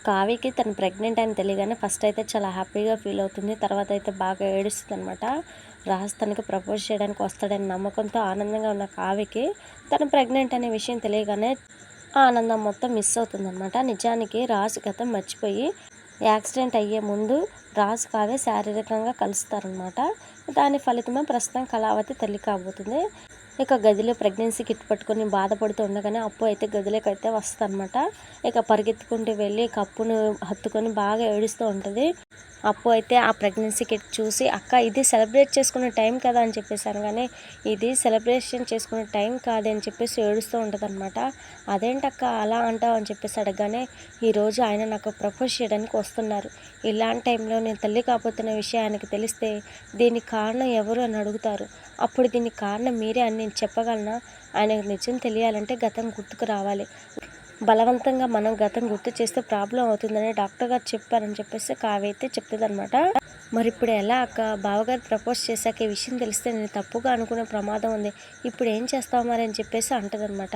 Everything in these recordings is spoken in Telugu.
కావ్యకి తను ప్రెగ్నెంట్ అని తెలియగానే ఫస్ట్ అయితే చాలా హ్యాపీగా ఫీల్ అవుతుంది. తర్వాత అయితే బాగా ఏడుస్తుందనమాట. రాజ్ తనకి ప్రపోజ్ చేయడానికి వస్తాడని నమ్మకంతో ఆనందంగా ఉన్న కావ్యకి తను ప్రెగ్నెంట్ అనే విషయం తెలియగానే ఆ ఆనందం మొత్తం మిస్ అవుతుందనమాట. నిజానికి రాజ్ గతం మర్చిపోయి యాక్సిడెంట్ అయ్యే ముందు రాజ్ కావ్య శారీరకంగా కలుస్తారనమాట. దాని ఫలితమే ప్రస్తుతం కళావతి తల్లి కాబోతుంది. ఇక గదిలో ప్రెగ్నెన్సీ కిట్ పట్టుకొని బాధపడుతూ ఉండగానే అప్పు అయితే గదిలోకి అయితే వస్తుందన్నమాట. ఇక పరిగెత్తుకుంటూ వెళ్ళి కప్పును హత్తుకొని బాగా ఏడుస్తూ ఉంటుంది. అప్పు అయితే ఆ ప్రెగ్నెన్సీ కిట్ చూసి, అక్క ఇది సెలబ్రేట్ చేసుకునే టైం కదా అని చెప్పేసాను, కానీ ఇది సెలబ్రేషన్ చేసుకునే టైం కాదు అని చెప్పేసి ఏడుస్తూ ఉంటుంది అనమాట. అదేంటక్క అలా అంటావు అని చెప్పేసి అడగగానే, ఈరోజు ఆయన నాకు ప్రపోజ్ చేయడానికి వస్తున్నారు. ఇలాంటి టైంలో నేను తల్లి కాబోతున్న విషయం ఆయనకు తెలిస్తే దీనికి కారణం ఎవరు అని అడుగుతారు. అప్పుడు దీనికి కారణం మీరే అని నేను చెప్పగలనా? ఆయనకు నిజం తెలియాలంటే గతం గుర్తుకు రావాలి. బలవంతంగా మనం గతం గుర్తు చేస్తే ప్రాబ్లం అవుతుందని డాక్టర్ గారు చెప్పారని చెప్పేసి కావ్య అయితే చెప్తుందనమాట. మరి ఇప్పుడు ఎలా అక్క? బావగారు ప్రపోజ్ చేశాక ఈ విషయం తెలిస్తే నేను తప్పుగా అనుకునే ప్రమాదం ఉంది. ఇప్పుడు ఏం చేస్తావు మరి అని చెప్పేసి అంటదనమాట.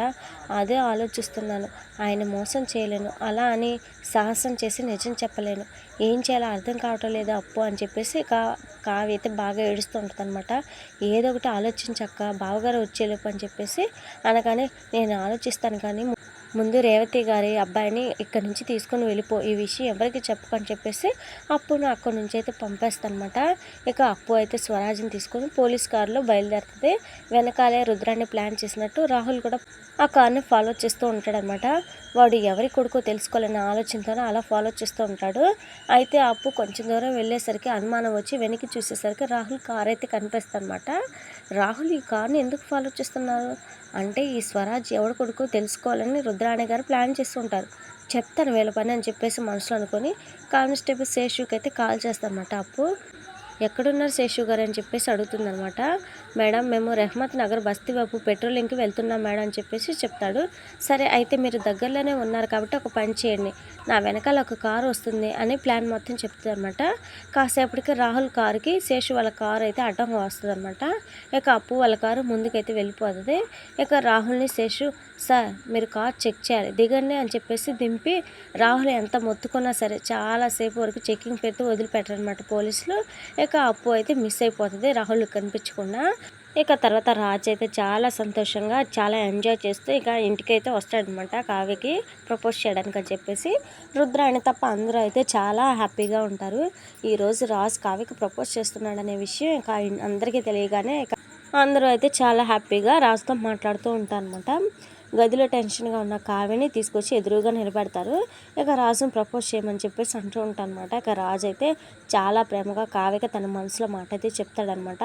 అదే ఆలోచిస్తున్నాను. ఆయన మోసం చేయలేను, అలా అని సాహసం చేసి నిజం చెప్పలేను. ఏం చేయాలో అర్థం కావటం లేదు అప్పు అని చెప్పేసి కావ్య అయితే బాగా ఏడుస్తూ ఉంటుంది అనమాట. ఏదో ఒకటి ఆలోచించక్క, బావగారు వచ్చేలోపు అని చెప్పేసి అనగానే, నేను ఆలోచిస్తాను కానీ ముందు రేవతి గారి అబ్బాయిని ఇక్కడి నుంచి తీసుకొని వెళ్ళిపో, ఈ విషయం ఎవరికి చెప్పకని చెప్పేసి అప్పును అక్కడి నుంచి అయితే పంపేస్తానమాట. ఇక అప్పు అయితే స్వరాజ్ని తీసుకొని పోలీస్ కారులో బయలుదేరుతుంది. వెనకాలే రుద్రాన్ని ప్లాన్ చేసినట్టు రాహుల్ కూడా ఆ కార్ని ఫాలో చేస్తూ ఉంటాడనమాట. వాడు ఎవరి కొడుకో తెలుసుకోవాలనే ఆలోచనతోనే అలా ఫాలో చేస్తూ ఉంటాడు. అయితే అప్పు కొంచెం దూరం వెళ్ళేసరికి అనుమానం వచ్చి వెనక్కి చూసేసరికి రాహుల్ కార్ అయితే కనిపిస్తుంది అనమాట. రాహుల్ ఈ కార్ని ఎందుకు ఫాలో చేస్తున్నారు అంటే, ఈ స్వరాజ్ ఎవరి కొడుకో తెలుసుకోవాలని రుద్రాణి గారు ప్లాన్ చేస్తుంటారు. చెప్తాను వీళ్ళ పని అని చెప్పేసి మనసులో అనుకొని కానిస్టేబుల్ శేషుకి అయితే కాల్ చేస్తానమాట. అప్పు ఎక్కడున్నారు శేషు గారు అని చెప్పేసి అడుగుతుందనమాట. మేడం మేము రెహ్మత్ నగర్ బస్తీ వైపు పెట్రోలింగ్కి వెళ్తున్నాం మేడం అని చెప్పేసి చెప్తాడు. సరే అయితే మీరు దగ్గరలోనే ఉన్నారు కాబట్టి ఒక పని చేయండి, నా వెనకాల ఒక కారు వస్తుంది అని ప్లాన్ మొత్తం చెప్తుంది అనమాట. కాసేపటికి రాహుల్ కారుకి శేషు వాళ్ళ కారు అయితే అడ్డంగా వస్తుంది అనమాట. ఇక అప్పు వాళ్ళ కారు ముందుకైతే వెళ్ళిపోతుంది. ఇక రాహుల్ని శేషు, సార్ మీరు కార్ చెక్ చేయాలి దిగండి అని చెప్పేసి దింపి, రాహుల్ ఎంత మొత్తుకున్నా సరే చాలాసేపు వరకు చెకింగ్ పెడుతూ వదిలిపెట్టారనమాట పోలీసులు. ఇక అప్పు అయితే మిస్ అయిపోతుంది రాహుల్ కనిపించకుండా. ఇక తర్వాత రాజ్ అయితే చాలా సంతోషంగా చాలా ఎంజాయ్ చేస్తూ ఇక ఇంటికైతే వస్తాడనమాట కావ్యకి ప్రపోజ్ చేయడానికి అని చెప్పేసి. రుద్రాణి తప్ప అందరూ అయితే చాలా హ్యాపీగా ఉంటారు. ఈరోజు రాజ్ కావ్యకి ప్రపోజ్ చేస్తున్నాడు అనే విషయం ఇక అందరికీ తెలియగానే ఇక అందరూ అయితే చాలా హ్యాపీగా రాజ్తో మాట్లాడుతూ ఉంటారు అనమాట. గదిలో టెన్షన్గా ఉన్న కావ్యని తీసుకొచ్చి ఎదురుగా నిలబెడతారు. ఇక రాజును ప్రపోజ్ చేయమని చెప్పేసి అంటూ ఉంటాను అనమాట. ఇక రాజు అయితే చాలా ప్రేమగా కావ్యకి తన మనసులో మాట అయితే చెప్తాడనమాట.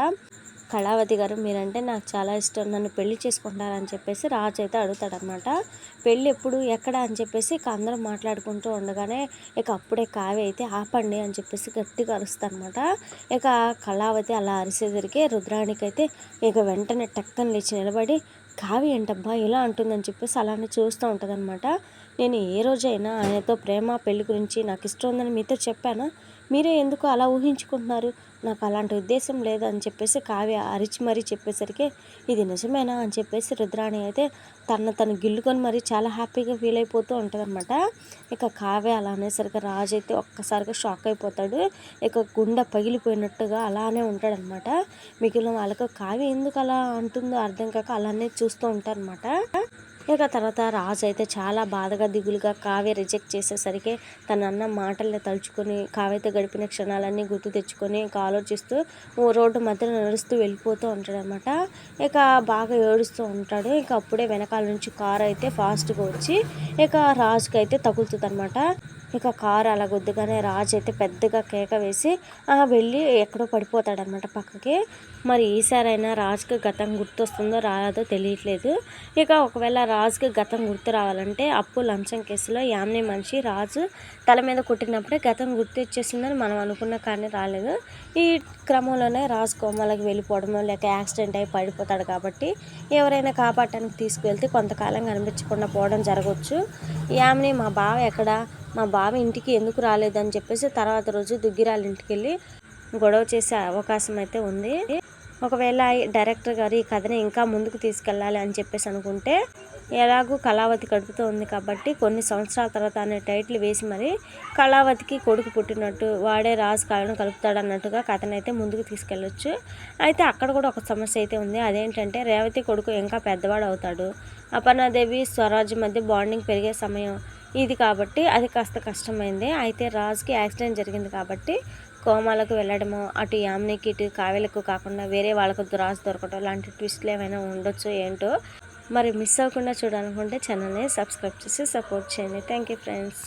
కళావతి గారు మీరంటే నాకు చాలా ఇష్టం, నన్ను పెళ్లి చేసుకుంటారని చెప్పేసి రాజు అయితే అడుగుతాడనమాట. పెళ్ళి ఎప్పుడు ఎక్కడ అని చెప్పేసి ఇక అందరం మాట్లాడుకుంటూ ఉండగానే ఇక అప్పుడే కావ్య అయితే ఆపండి అని చెప్పేసి గట్టిగా అరుస్తారనమాట. ఇక కళావతి అలా అరిసేసరికి రుద్రానికి అయితే ఇక వెంటనే టక్కని లేచి నిలబడి, కావ్య ఏంటబ్బా ఇలా అంటుందని చెప్పేసి అలానే చూస్తూ ఉంటుందన్నమాట. నేను ఏ రోజైనా ఆయనతో ప్రేమ పెళ్లి గురించి నాకు ఇష్టం ఉందని మీతో చెప్పానా? మీరే ఎందుకు అలా ఊహించుకుంటున్నారు? నాకు అలాంటి ఉద్దేశం లేదు అని చెప్పేసి కావ్య అరిచి మరీ చెప్పేసరికి, ఇది నిజమేనా అని చెప్పేసి రుద్రాణి అయితే తను గిల్లుకొని మరీ చాలా హ్యాపీగా ఫీల్ అయిపోతూ ఉంటుందన్నమాట. ఇక కావ్య అలా అనేసరికి రాజు అయితే ఒక్కసారిగా షాక్ అయిపోతాడు. ఇక గుండె పగిలిపోయినట్టుగా అలానే ఉంటాడనమాట. మిగిలిన వాళ్ళకు కావ్య ఎందుకు అలా అంటుందో అర్థం కాక అలానే చూస్తూ ఉంటారనమాట. ఇక తర్వాత రాజు అయితే చాలా బాధగా దిగులుగా కావ్య రిజెక్ట్ చేసేసరికి తన అన్న మాటల్ని తలుచుకొని కావ్యతో గడిపిన క్షణాలన్నీ గుర్తు తెచ్చుకొని ఇక ఆలోచిస్తూ రోడ్డు మధ్యలో నడుస్తూ వెళ్ళిపోతూ ఉంటాడనమాట. ఇక బాగా ఏడుస్తూ ఉంటాడు. ఇక అప్పుడే వెనకాల నుంచి కారు అయితే ఫాస్ట్గా వచ్చి ఇక రాజుకి అయితే తగులుతుంది అనమాట. ఇక కారు అలా గుద్దుగానే రాజు అయితే పెద్దగా కేక వేసి వెళ్ళి ఎక్కడో పడిపోతాడనమాట పక్కకి. మరి ఈసారైనా రాజుకి గతం గుర్తొస్తుందో రాదో తెలియట్లేదు. ఇక ఒకవేళ రాజుకి గతం గుర్తు రావాలంటే అప్పు లంచం కేసులో యామిని మనిషి రాజు తల మీద కొట్టినప్పుడే గతం గుర్తు వచ్చేసిందని మనం అనుకున్న కానీ రాలేదు. ఈ క్రమంలోనే రాజు కోమాలకు వెళ్ళిపోవడము లేక యాక్సిడెంట్ అయి పడిపోతాడు కాబట్టి ఎవరైనా కాపాడటానికి తీసుకువెళ్తే కొంతకాలం కనిపించకుండా పోవడం జరగవచ్చు. యామిని మా బావ ఎక్కడ, మా బావ ఇంటికి ఎందుకు రాలేదని చెప్పేసి తర్వాత రోజు దుగ్గిరాల ఇంటికి వెళ్ళి గొడవ చేసే అవకాశం అయితే ఉంది. ఒకవేళ డైరెక్టర్ గారు ఈ కథని ఇంకా ముందుకు తీసుకెళ్ళాలి అని చెప్పేసి అనుకుంటే ఎలాగూ కళావతి కడుపుతో ఉంది కాబట్టి కొన్ని సంవత్సరాల తర్వాత అనే టైటిల్ వేసి మరి కళావతికి కొడుకు పుట్టినట్టు వాడే రాజు కాళ్ళను కలుపుతాడన్నట్టుగా కథనైతే ముందుకు తీసుకెళ్ళొచ్చు. అయితే అక్కడ కూడా ఒక సమస్య అయితే ఉంది. అదేంటంటే రేవతి కొడుకు ఇంకా పెద్దవాడు అవుతాడు. అపర్ణాదేవి స్వరాజ్ మధ్య బాండింగ్ పెరిగే సమయం ఇది కాబట్టి అది కాస్త కష్టమైంది. అయితే రాజుకి యాక్సిడెంట్ జరిగింది కాబట్టి కోమాలకు వెళ్ళడము, అటు యామినికి ఇటు కావ్యలకు కాకుండా వేరే వాళ్ళకు రాజు దొరకడం లాంటి ట్విస్ట్లు ఏమైనా ఉండొచ్చు ఏంటో. మరి మిస్ అవ్వకుండా చూడాలనుకుంటే ఛానల్ని సబ్స్క్రైబ్ చేసి సపోర్ట్ చేయండి. Thank you friends.